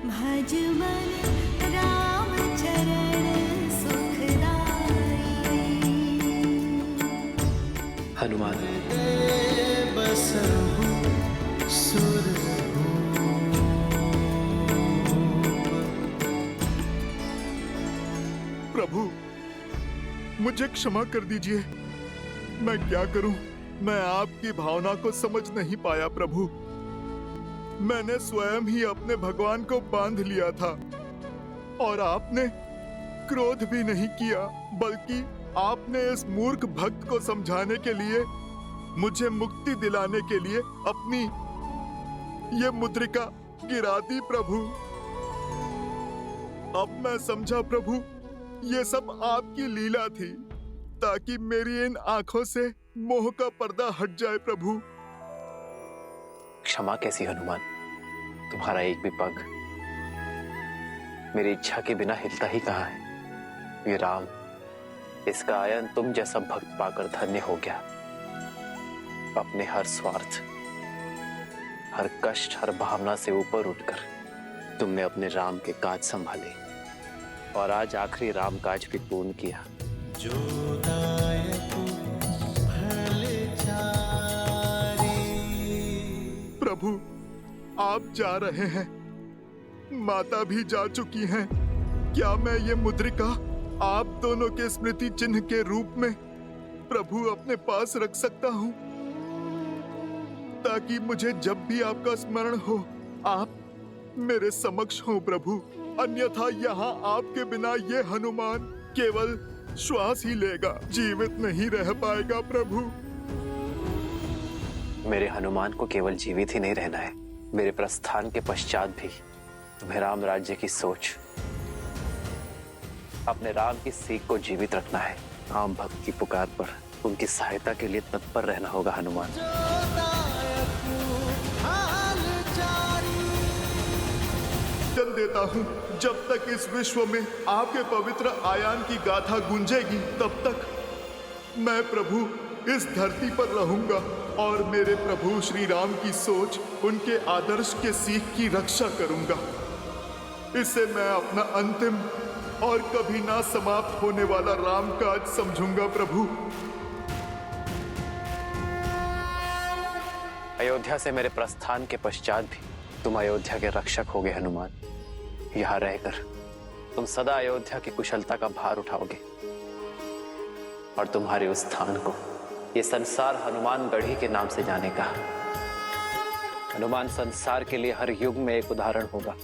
भज मन राम चरण सुखदाई। हनुमान। बसहु सुर प्रभु, मुझे क्षमा कर दीजिए। मैं क्या करूं? मैं आपकी भावना को समझ नहीं पाया प्रभु। मैंने स्वयं ही अपने भगवान को बांध लिया था और आपने क्रोध भी नहीं किया, बल्कि आपने इस मूर्ख भक्त को समझाने के लिए, मुझे मुक्ति दिलाने के लिए अपनी ये मुद्रिका गिरा दी प्रभु। अब मैं समझा प्रभु, ये सब आपकी लीला थी ताकि मेरी इन आंखों से मोह का पर्दा हट जाए प्रभु। क्षमा कैसी हनुमान? तुम्हारा एक भी पग मेरी इच्छा के बिना हिलता ही कहाँ है। ये राम, इसका आयन तुम जैसा भक्त पाकर धन्य हो गया। अपने हर स्वार्थ, हर कष्ट, हर भावना से ऊपर उठकर तुमने अपने राम के काज संभाले और आज आखिरी राम काज भी पूर्ण किया। जो दायकु फलचारी। प्रभु, आप जा रहे हैं, माता भी जा चुकी हैं। क्या मैं ये मुद्रिका आप दोनों के स्मृति चिन्ह के रूप में प्रभु अपने पास रख सकता हूँ, ताकि मुझे जब भी आपका स्मरण हो आप मेरे समक्ष हो प्रभु। अन्यथा यहाँ आपके बिना ये हनुमान केवल श्वास ही लेगा, जीवित नहीं रह पाएगा प्रभु। मेरे हनुमान को केवल जीवित ही नहीं रहना है, मेरे प्रस्थान के पश्चात भी तुम्हें राम राज्य की सोच, अपने राम की सीख को जीवित रखना है। राम भक्त की पुकार पर उनकी सहायता के लिए तत्पर रहना होगा हनुमान। वचन देता हूँ, जब तक इस विश्व में आपके पवित्र आयान की गाथा गूंजेगी, तब तक मैं प्रभु इस धरती पर रहूंगा और मेरे प्रभु श्री राम की सोच, उनके आदर्श के सीख की रक्षा करूंगा। इसे मैं अपना अंतिम और कभी ना समाप्त होने वाला राम काज समझूंगा प्रभु। अयोध्या से मेरे प्रस्थान के पश्चात भी तुम अयोध्या के रक्षक होगे हनुमान। यहाँ रहकर तुम सदा अयोध्या की कुशलता का भार उठाओगे और तुम्हारे उस स्थान को ये संसार हनुमान गढ़ी के नाम से जानेगा। हनुमान संसार के लिए हर युग में एक उदाहरण होगा,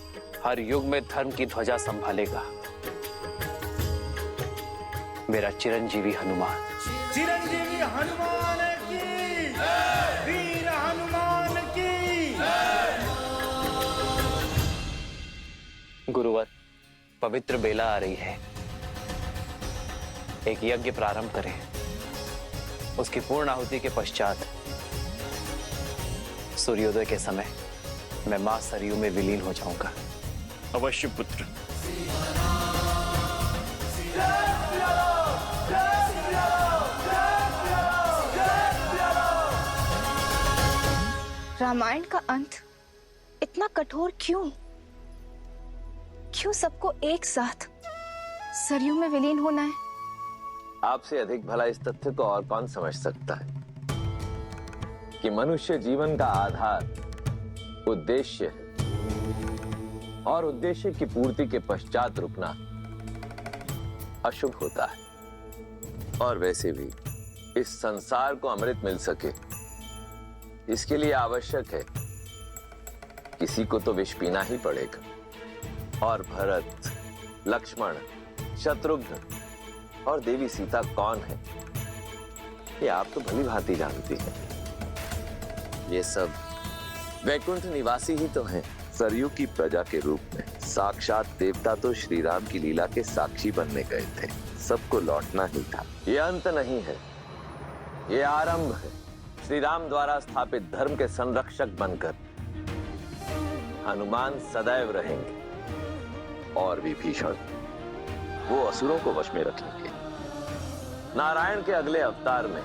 हर युग में धर्म की ध्वजा संभालेगा। मेरा चिरंजीवी हनुमान। चिरंजीवी हनुमान की, वीर हनुमान की। गुरुवर, पवित्र बेला आ रही है, एक यज्ञ प्रारंभ करें। उसकी पूर्ण आहुति के पश्चात सूर्योदय के समय मैं मां सरयू में विलीन हो जाऊंगा। अवश्य पुत्र। रामायण का अंत इतना कठोर क्यों? क्यों सबको एक साथ सरयू में विलीन होना है? आपसे अधिक भला इस तथ्य को और कौन समझ सकता है कि मनुष्य जीवन का आधार उद्देश्य है और उद्देश्य की पूर्ति के पश्चात रुकना अशुभ होता है। और वैसे भी इस संसार को अमृत मिल सके, इसके लिए आवश्यक है किसी को तो विष पीना ही पड़ेगा। और भरत, लक्ष्मण, शत्रुघ्न और देवी सीता कौन है, ये आप तो भली भांति जानती हैं। ये सब वैकुंठ निवासी ही तो हैं। सरयू की प्रजा के रूप में साक्षात देवता तो श्री राम की लीला के साक्षी बनने गए थे। सबको लौटना ही था। ये अंत नहीं है, ये आरंभ है। श्री राम द्वारा स्थापित धर्म के संरक्षक बनकर हनुमान सदैव रहेंगे और विभीषण वो असुरों को वश में रखेंगे। नारायण के अगले अवतार में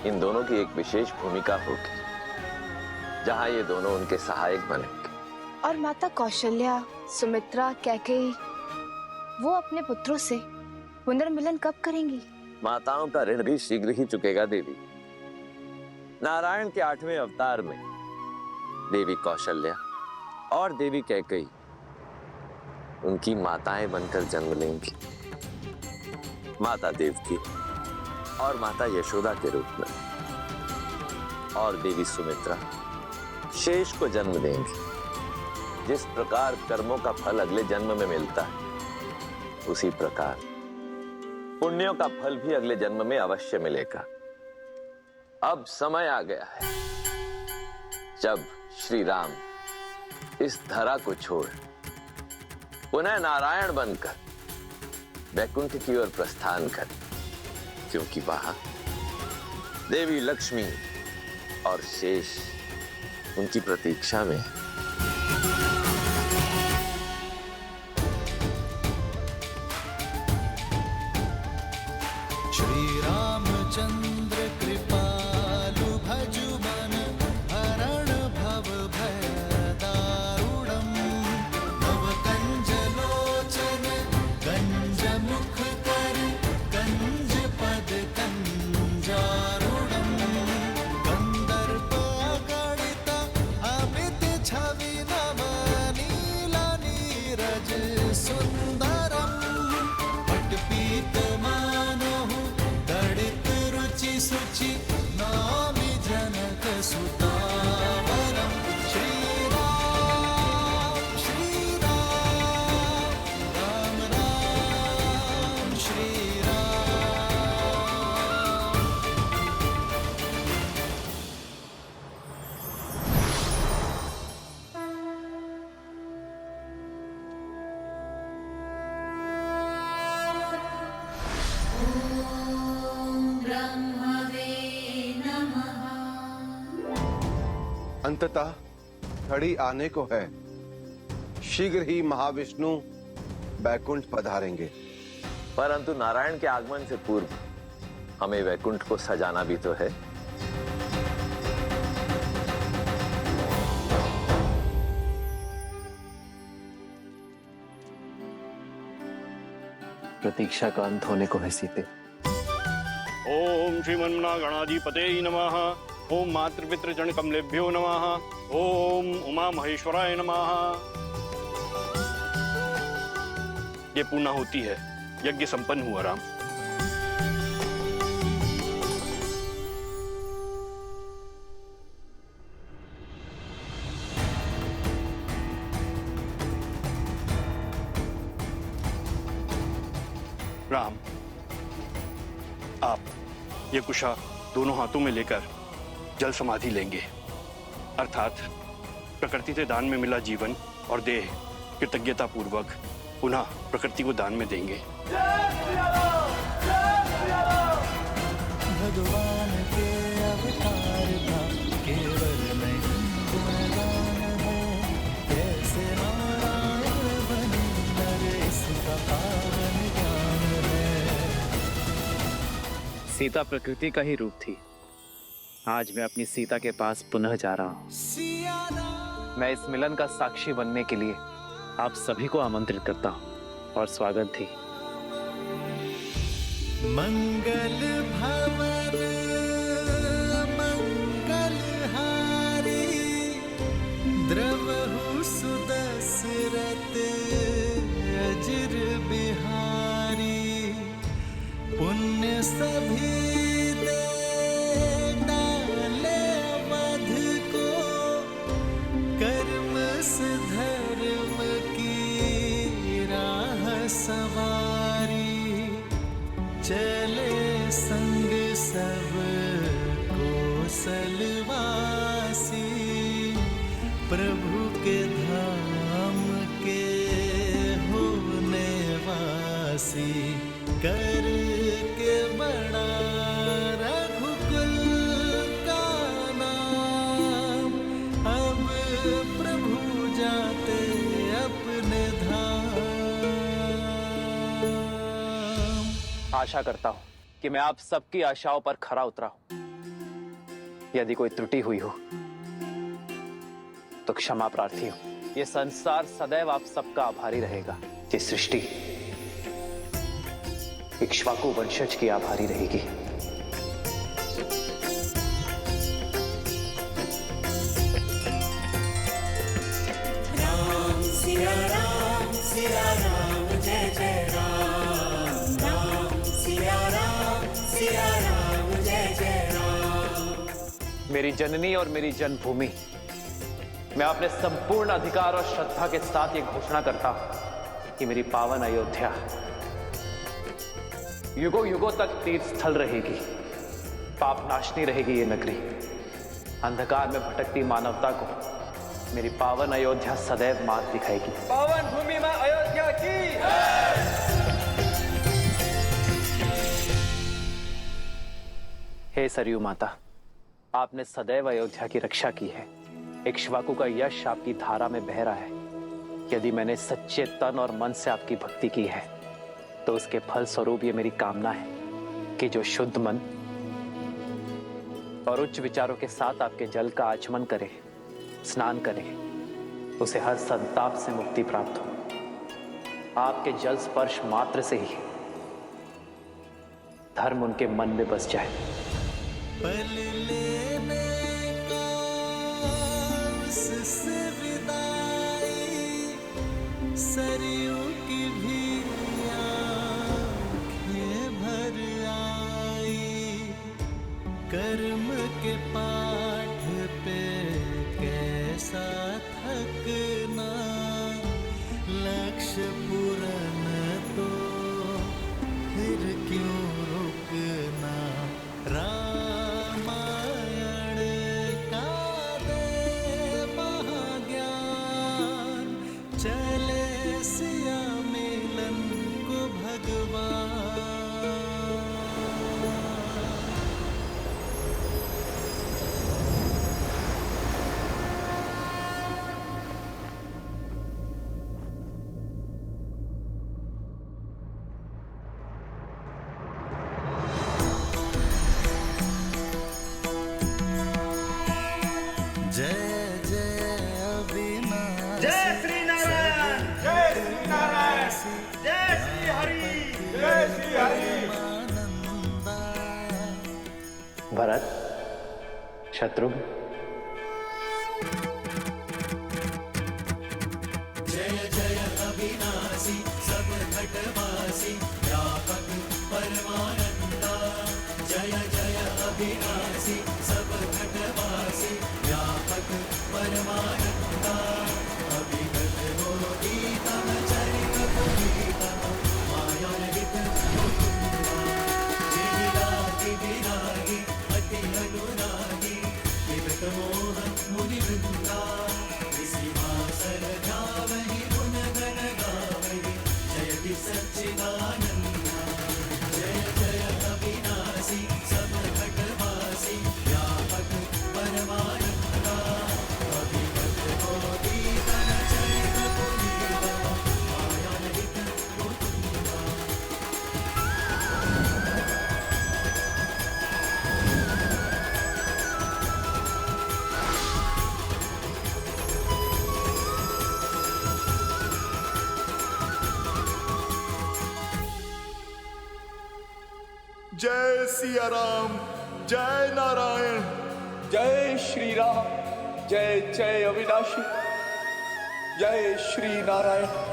इन दोनों की एक विशेष भूमिका होगी, जहां ये दोनों उनके सहायक बनेंगे। और माता कौशल्या, सुमित्रा, कैकेयी वो अपने पुत्रों से पुनर्मिलन कब करेंगी? माताओं का ऋण भी शीघ्र ही चुकेगा देवी। नारायण के 8वें अवतार में देवी कौशल्या और देवी कैकेयी उनकी माताएं बनकर जन्म लेंगी। माता देवकी और माता यशोदा के रूप में, और देवी सुमित्रा शेष को जन्म देंगी। जिस प्रकार कर्मों का फल अगले जन्म में मिलता है, उसी प्रकार पुण्यों का फल भी अगले जन्म में अवश्य मिलेगा। अब समय आ गया है जब श्री राम इस धरा को छोड़ पुनः नारायण बनकर वैकुंठ की ओर प्रस्थान करें, क्योंकि वहां देवी लक्ष्मी और शेष उनकी प्रतीक्षा में है। श्री रामचंद्र कृपालु भजु मन हरण भव भय दारुणम नव कंज लोचन कंज मुख कर कंज पद कंजारुणम कंदर्प गणित अमित छवि नव नीला नीरज सुंदरम पटपीत मानहु दड़ित रुचि सुचि नामि जनक सुतावरम श्री राम राम राम श्री राम। अंततः घड़ी आने को है। शीघ्र ही महाविष्णु वैकुंठ पधारेंगे। परंतु नारायण के आगमन से पूर्व हमें वैकुंठ को सजाना भी तो है। प्रतीक्षा का अंत होने को है सीते। ओम श्रीमन्नागणाधिपते नमः। ओम मातृपितृजन कमलेभ्यो नमः। ओम उमा महेश्वराय नमः। ये पूर्णा होती है, यज्ञ संपन्न हुआ राम। राम, आप ये कुशा दोनों हाथों में लेकर जल समाधि लेंगे, अर्थात प्रकृति से दान में मिला जीवन और देह कृतज्ञता पूर्वक पुनः प्रकृति को दान में देंगे। भगवान के अवतार का केवल नहीं गुणगान है, कैसे नारायण बने नर इसका पावन ज्ञान है। सीता प्रकृति का ही रूप थी। आज मैं अपनी सीता के पास पुनः जा रहा हूँ। सिया राम मैं इस मिलन का साक्षी बनने के लिए आप सभी को आमंत्रित करता हूँ और स्वागत थी। मंगल भवन मंगल हारी द्रवहु सुदशरथ अजिर बिहारी पुण्य सभी दे डाले मध को कर्म से धर्म की राह सवारी चले संग सब कौशलवासी प्रभु के धाम के होने वासी कर के बड़ा रघुकुल का नाम अब प्रभु जाते अपने धाम। आशा करता हूँ कि मैं आप सबकी आशाओं पर खरा उतरा हूँ। यदि कोई त्रुटि हुई हो तो क्षमा प्रार्थी हूँ। ये संसार सदैव आप सबका आभारी रहेगा। ये सृष्टि इक्ष्वाकु वंशज की आभारी रहेगी। राम सिया राम जय जय राम। राम सिया राम जय जय राम। मेरी जननी और मेरी जन्मभूमि, मैं अपने संपूर्ण अधिकार और श्रद्धा के साथ ये घोषणा करता हूं कि मेरी पावन अयोध्या युगों युगों तक तीर्थ स्थल रहेगी, पापनाशनी रहेगी ये नगरी। अंधकार में भटकती मानवता को मेरी पावन अयोध्या सदैव मार्ग दिखाएगी। पावन भूमि में अयोध्या की हे सरयू माता, आपने सदैव अयोध्या की रक्षा की है। इक्ष्वाकु का यश आपकी धारा में बह रहा है। यदि मैंने सच्चे तन और मन से आपकी भक्ति की है तो उसके फल स्वरूप ये मेरी कामना है कि जो शुद्ध मन और उच्च विचारों के साथ आपके जल का आचमन करे, स्नान करे, उसे हर संताप से मुक्ति प्राप्त हो। आपके जल स्पर्श मात्र से ही धर्म उनके मन में बस जाए। पल लेने का उससे विदाई, सरयू की भी आँखें भर आई। कर्म के पाठ पे कैसा थकना, लक्ष्य पूर्ण तो फिर क्यों रुकना। रामायण का दे महाज्ञान, चले सिया मिलन को भगवान। जय जय अविनाशी, जय श्री नारायण, जय श्री नारायण, जय श्री हरि, जय श्री हरि। आनंदा। भरत, शत्रुघ्न, जय जय अविनाशी, सब घटवासी, व्यापक परमानंदा। जय जय अविनाशी, सब घटवासी, व्यापक परमानंदा। अभिगत होती तम चरित पुनीतम, माया रहित मुकुंदा। जिगिरागी विरागी अति अनुरागी, विगत मोह मुनि वृंदा। इसी भासर ध्यावहि गुण गण गावहि, जयति सच्चिदानंदा। जय जय अविनाशी, सब घटवासी, व्यापक परमानंदा। अभिगत होती तन चरित पुनीता, माया रहित मुकुंदा। जय सिया राम, जय नारायण। जय श्री राम, जय जय अविनाशी, जय श्री नारायण।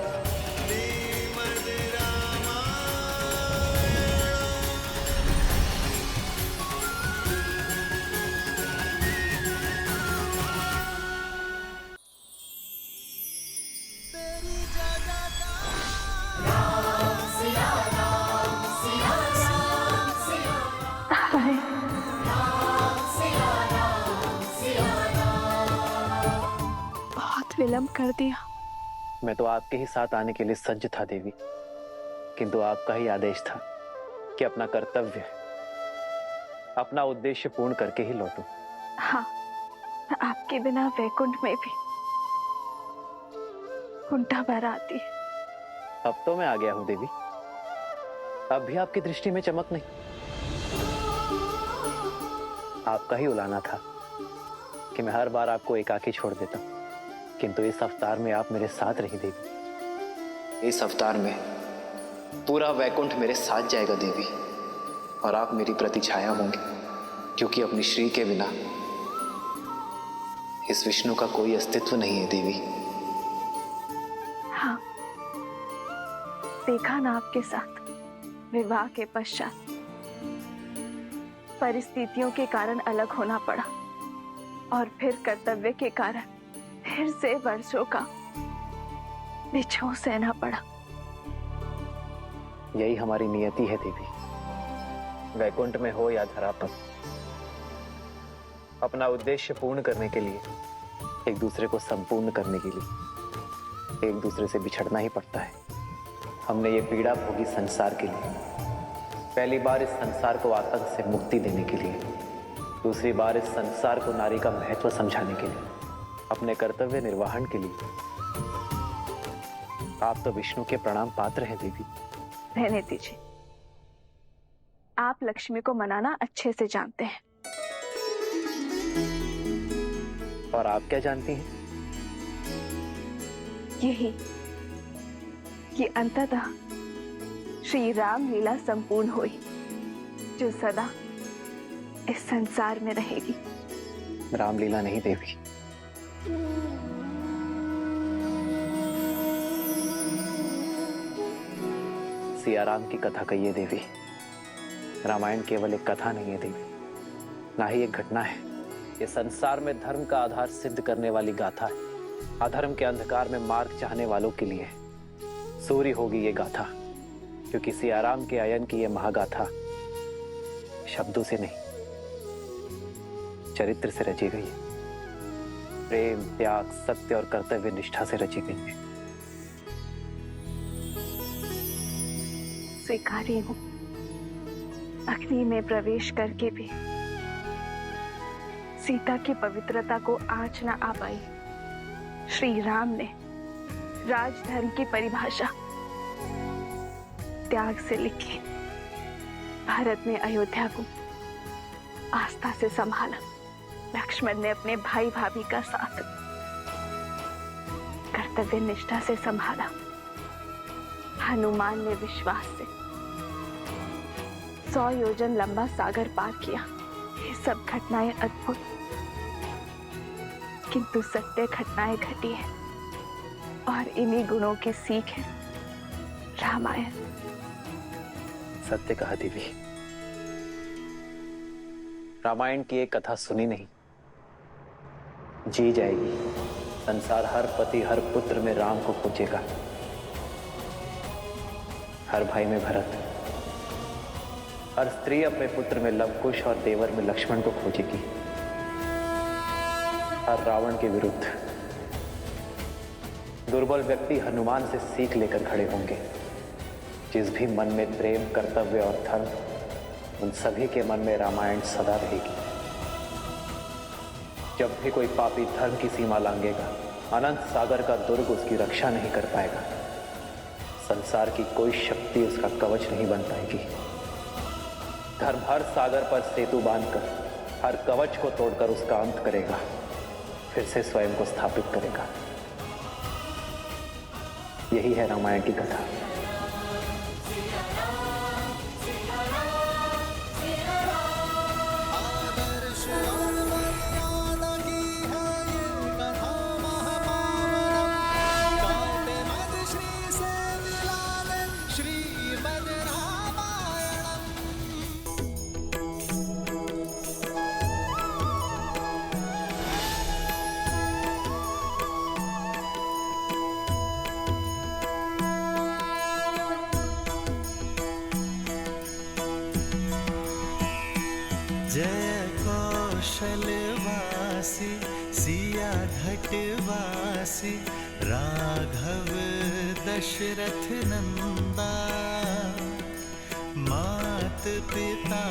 बहुत विलंब कर दिया। मैं तो आपके ही साथ आने के लिए सज्ज था देवी, किंतु आपका ही आदेश था कि अपना कर्तव्य, अपना उद्देश्य पूर्ण करके ही लौटूं। हाँ, आपके बिना वैकुंठ में भी कुंठा भर आती है। अब तो मैं आ गया हूं देवी, अब भी आपकी दृष्टि में चमक नहीं। आपका ही उलाना था कि मैं हर बार आपको एकाकी छोड़ देता हूं। किंतु इस अवतार में आप मेरे साथ रही देवी। इस अवतार में पूरा वैकुंठ मेरे साथ जाएगा देवी, और आप मेरी प्रतिछाया होंगे, क्योंकि अपनी श्री के बिना इस विष्णु का कोई अस्तित्व नहीं है देवी। हाँ, देखा ना आपके साथ विवाह के पश्चात परिस्थितियों के कारण अलग होना पड़ा, और फिर कर्तव्य के कारण फिर से वर्षों का बिछोह सहना पड़ा। यही हमारी नियति है देवी। वैकुंठ में हो या धरा पर, अपना उद्देश्य पूर्ण करने के लिए, एक दूसरे को संपूर्ण करने के लिए एक दूसरे से बिछड़ना ही पड़ता है। हमने ये पीड़ा भोगी संसार के लिए, पहली बार इस संसार को आतंक से मुक्ति देने के लिए, दूसरी बार इस संसार को नारी का महत्व समझाने के लिए, अपने कर्तव्य निर्वहन के लिए। आप तो विष्णु के प्रणाम पात्र हैं देवी। रहने दीजिए, आप लक्ष्मी को मनाना अच्छे से जानते हैं। और आप क्या जानती हैं? यही कि अंततः श्री राम लीला संपूर्ण हुई, जो सदा इस संसार में रहेगी। रामलीला नहीं देवी, सियाराम की कथा कहिए देवी। रामायण केवल एक कथा नहीं है देवी, ना ही एक घटना है। ये संसार में धर्म का आधार सिद्ध करने वाली गाथा है। अधर्म के अंधकार में मार्ग चाहने वालों के लिए सूर्य होगी ये गाथा, क्योंकि सियाराम के आयन की ये महागाथा शब्दों से नहीं, चरित्र से रची गई है। प्रेम, त्याग, सत्य और कर्तव्य निष्ठा से रची गई है। स्वीकारी हूं, अग्नि में प्रवेश करके भी सीता की पवित्रता को आँच न आ पाई। श्री राम ने राजधर्म की परिभाषा त्याग से लिखी। भारत ने अयोध्या को आस्था से संभाला। लक्ष्मण ने अपने भाई भाभी का साथ कर्तव्य निष्ठा से संभाला। हनुमान ने विश्वास से 100 योजन लंबा सागर पार किया। ये सब घटनाएं अद्भुत किंतु सत्य घटनाएं घटी है, और इन्हीं गुणों की सीख है रामायण। सत्य कहा देवी। रामायण की एक कथा सुनी नहीं, जी जाएगी। संसार हर पति हर पुत्र में राम को खोजेगा, हर भाई में भरत, हर स्त्री अपने पुत्र में लवकुश और देवर में लक्ष्मण को खोजेगी। हर रावण के विरुद्ध दुर्बल व्यक्ति हनुमान से सीख लेकर खड़े होंगे। जिस भी मन में प्रेम, कर्तव्य और धर्म, उन सभी के मन में रामायण सदा रहेगी। जब भी कोई पापी धर्म की सीमा लांघेगा, अनंत सागर का दुर्ग उसकी रक्षा नहीं कर पाएगा। संसार की कोई शक्ति उसका कवच नहीं बन पाएगी। धर्म हर सागर पर सेतु बांधकर, हर कवच को तोड़कर उसका अंत करेगा, फिर से स्वयं को स्थापित करेगा। यही है रामायण की कथा। जय कौशलवासी सिया घटवासी राघव दशरथ नंदा मात पिता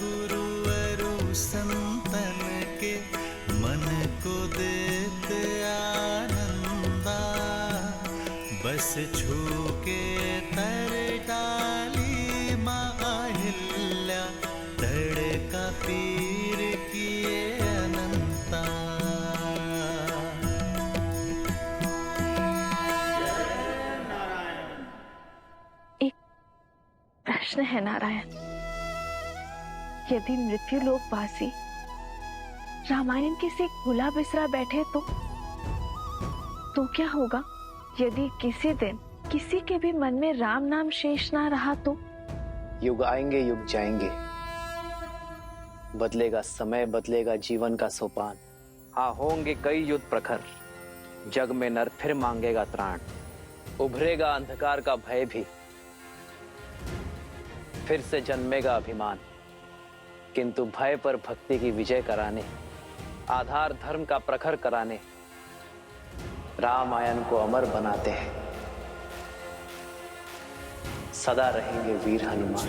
गुरुवरु संतन के मन को देते आनंदा बस छू के तर डाली माँ अहिल्या का पीर किए अनंता प्रश्न है नारायण। यदि मृत्यु लोकवासी रामायण किसी भुला बिसरा बैठे तो क्या होगा? यदि किसी दिन किसी के भी मन में राम नाम शेष ना रहा तो? युग आएंगे, युग जाएंगे, बदलेगा समय, बदलेगा जीवन का सोपान। हाँ, होंगे कई युद्ध प्रखर, जग में नर फिर मांगेगा त्राण। उभरेगा अंधकार का भय भी, फिर से जन्मेगा अभिमान। किंतु भय पर भक्ति की विजय कराने, आधार धर्म का प्रखर कराने, रामायण को अमर बनाते हैं। सदा रहेंगे वीर हनुमान।